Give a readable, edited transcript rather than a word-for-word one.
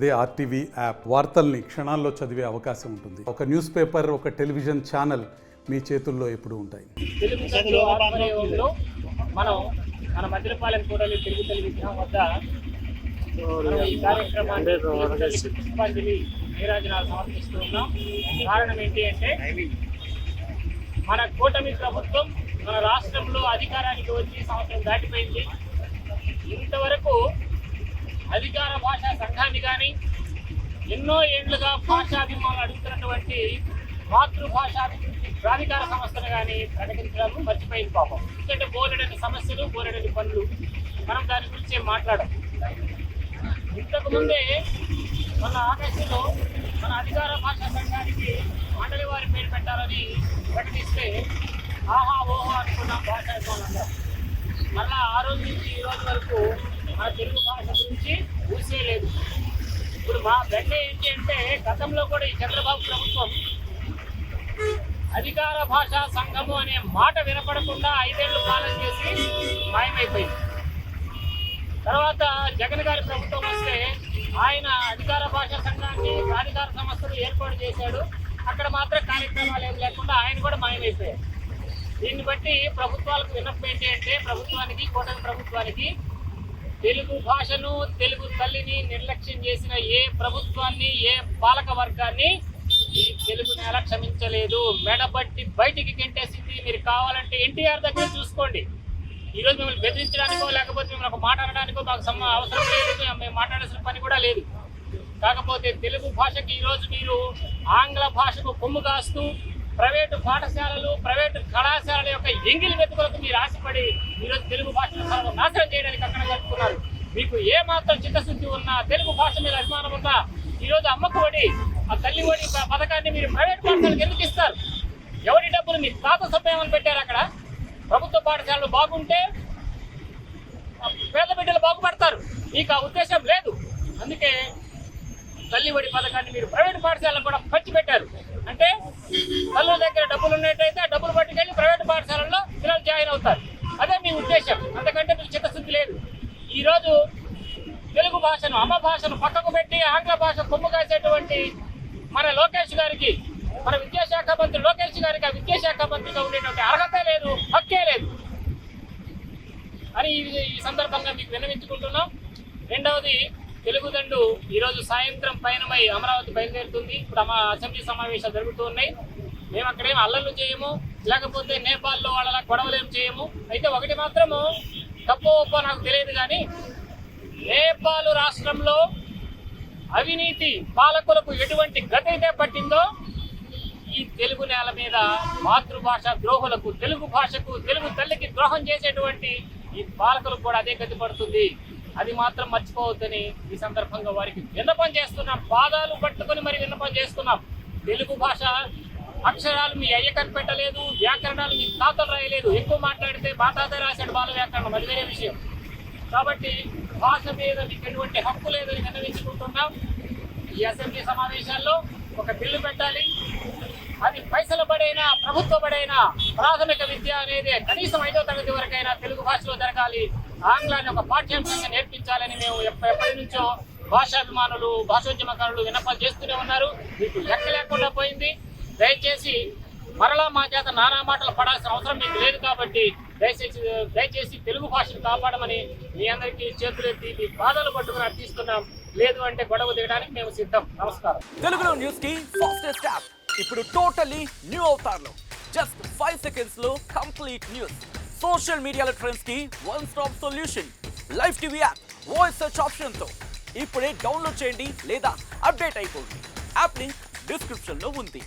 అదే RTV app వార్తల్ని క్షణాల్లో చదివే అవకాశం ఉంటుంది. ఒక న్యూస్ పేపర్, ఒక టెలివిజన్ ఛానల్ మీ చేతుల్లో ఎప్పుడూ ఉంటాయి. తెలుగు ఆధ్వర్యంలో మనం మన మధ్యలపాలెం కూడలి తెలుగు విగ్రహం వద్ద ఈ కార్యక్రమాన్ని పుష్పాంజలి నీరాజనాలు సమర్పిస్తూ ఉన్నాం. కారణం ఏంటి అంటే, మన కూటమి ప్రభుత్వం మన రాష్ట్రంలో అధికారానికి వచ్చి సంవత్సరం దాటిపోయింది. ఇంతవరకు అధికార భాషా సంఘాన్ని కానీ, ఎన్నో ఏళ్లుగా భాషాభిమానులు అడుగుతున్నటువంటి మాతృభాషాభివృద్ధి ప్రాధికార సంస్థను కానీ ప్రకటించడం మర్చిపోయింది పాపం. ఎందుకంటే బోలెడని సమస్యలు, బోలెడని పనులు, మనం దాని గురించి మాట్లాడడం. ఇంతకు ముందే మన ఆగస్టులో మన అధికార భాషా సంఘానికి మండలి వారి పేరు పెట్టాలని ప్రకటిస్తే ఆహా ఓహో అనుకున్నాం భాషాభిమానులు. మళ్ళా ఆ రోజు నుంచి ఈ రోజు వరకు మన తెలుగు భాష గురించి ఊసే లేదు. ఇప్పుడు మా బెండ ఏంటి అంటే, గతంలో కూడా ఈ చంద్రబాబు ప్రభుత్వం అధికార భాషా సంఘము అనే మాట వినపడకుండా 5 ఏళ్లు పాలన చేసి మాయమైపోయింది. తర్వాత జగన్ గారి ప్రభుత్వం వస్తే ఆయన అధికార భాషా సంఘాన్ని ప్రాధికార సంస్థలు ఏర్పాటు చేశాడు. అక్కడ మాత్రం కార్యక్రమాలు ఏం లేకుండా ఆయన కూడా మాయమైపోయారు. దీన్ని బట్టి ప్రభుత్వాలకు విన్నపం ఏంటి అంటే, ప్రభుత్వానికి, కూటమి ప్రభుత్వానికి తెలుగు భాషను, తెలుగు తల్లిని నిర్లక్ష్యం చేసిన ఏ ప్రభుత్వాన్ని, ఏ పాలక వర్గాన్ని ఈ తెలుగు నేల క్షమించలేదు. మెడబట్టి బయటికి గెంటేసింది. మీరు కావాలంటే ఎన్టీఆర్ దగ్గర చూసుకోండి. ఈరోజు మిమ్మల్ని బెదిరించడానికో, లేకపోతే మిమ్మల్ని ఒక మాట అనడానికో మాకు అవసరం లేదు, మేము మాట్లాడాల్సిన పని కూడా లేదు. కాకపోతే తెలుగు భాషకి ఈరోజు మీరు ఆంగ్ల భాషకు కొమ్ము కాస్తూ ప్రైవేటు పాఠశాలలు, ప్రైవేటు కళాశాలల యొక్క ఎంగిలి వెతుకులకు మీరు ఆశపడి ఈరోజు తెలుగు భాషను నాశనం చేయడానికి అక్కడ కలుపుకున్నారు. మీకు ఏ మాత్రం చిత్తశుద్ధి ఉన్నా, తెలుగు భాష మీద అభిమానం ఉన్నా, ఈరోజు అమ్మకు ఒడి, ఆ తల్లి ఒడి పథకాన్ని మీరు ప్రైవేట్ పాఠశాలకు ఎందుకు ఇస్తారు? ఎవరి డబ్బులు మీ తాత సభ్యమని పెట్టారు అక్కడ? ప్రభుత్వ పాఠశాలలు బాగుంటే పేద బిడ్డలు బాగుపడతారు. మీకు ఆ ఉద్దేశం లేదు. అందుకే తల్లి ఒడి పథకాన్ని మీరు ప్రైవేట్ పాఠశాలకు కూడా పంచిపెట్టారు. అంటే తల్లుల దగ్గర డబ్బులు ఉన్నట్టయితే ఆ డబ్బులు పట్టుకెళ్ళి ప్రైవేట్ పాఠశాలల్లో పిల్లలు జాయిన్ అవుతారు. అదే మీ ఉద్దేశం. అంతకంటే మీకు చిత్తశుద్ధి లేదు. ఈరోజు తెలుగు భాషను, అమ్మ భాషను పక్కకు పెట్టి ఆంగ్ల భాష కొమ్ము కాసేటువంటి మన లోకేష్ గారికి, మన విద్యాశాఖ మంత్రి లోకేష్ గారికి ఆ విద్యాశాఖ మంత్రిగా ఉండేటువంటి అర్హత లేదు, హక్కే లేదు అని ఈ సందర్భంగా మీకు విన్నవించుకుంటున్నాం. రెండవది, తెలుగుదండు ఈరోజు సాయంత్రం పయనమై అమరావతి బయలుదేరుతుంది. ఇప్పుడు అసెంబ్లీ సమావేశాలు జరుగుతూ ఉన్నాయి. మేము అక్కడేం అల్లర్లు చేయము, లేకపోతే నేపాల్లో వాళ్ళ గొడవలేం చేయము. అయితే ఒకటి మాత్రము తప్పో ఒప్పో నాకు తెలియదు కానీ, నేపాల్ రాష్ట్రంలో అవినీతి పాలకులకు ఎటువంటి గతి అయితే పట్టిందో, ఈ తెలుగు నేల మీద మాతృభాష ద్రోహులకు, తెలుగు భాషకు, తెలుగు తల్లికి ద్రోహం చేసేటువంటి ఈ పాలకులకు కూడా అదే గతి పడుతుంది. అది మాత్రం మర్చిపోవద్దని ఈ సందర్భంగా వారికి విన్నపం చేస్తున్నాం. పాదాలు పట్టుకొని మరి విన్నపం చేస్తున్నాం. తెలుగు భాష అక్షరాలు మీ అయ్య కనిపెట్టలేదు, వ్యాకరణాలు మీ తాతలు రాయలేదు. ఎక్కువ మాట్లాడితే మా తాత రాశాడు బాల వ్యాకరణం, అది వేరే విషయం. కాబట్టి భాష మీద మీకు ఎటువంటి హక్కు లేదని విన్నవించుకుంటున్నాం. ఈ అసెంబ్లీ సమావేశాల్లో ఒక బిల్లు పెట్టాలి. అది పైసల బడైనా, ప్రభుత్వ బడైనా ప్రాథమిక విద్య అనేది కనీసం 5వ తరగతి వరకైనా తెలుగు భాషలో జరగాలి. ఆంగ్లాన్ని ఒక పాఠ్యాంశంగా నేర్పించాలని మేము ఎప్పటి నుంచో భాషాభిమానులు, భాషోద్యమకారులు విన్నపాలు చేస్తూనే ఉన్నారు. మీకు లెక్క లేకుండా పోయింది. దయచేసి మరలా మా చేత నానా మాటలు పడాల్సిన అవసరం మీకు లేదు. కాబట్టి దయచేసి తెలుగు భాషను కాపాడమని మీ అందరికీ చేతులెత్తి మీ పాదాలు పట్టుకుని అర్థిస్తున్నాం. లేదు అంటే గొడవ దిగడానికి మేము సిద్ధం. నమస్కారం. తెలుగులో న్యూస్ కి ఫాస్టెస్ట్ యాప్ ఇప్పుడు టోటల్లీ న్యూ అవతార్లో జస్ట్ 5 సెకండ్స్ లో కంప్లీట్ న్యూస్. సోషల్ మీడియాలో ట్రెండ్స్ కి one stop solution. Live TV app voice search option తో ఇప్పుడే డౌన్లోడ్ చేయండి లేదా అప్డేట్ అయిపోండి. యాప్ లింక్ డిస్క్రిప్షన్ లో ఉంది.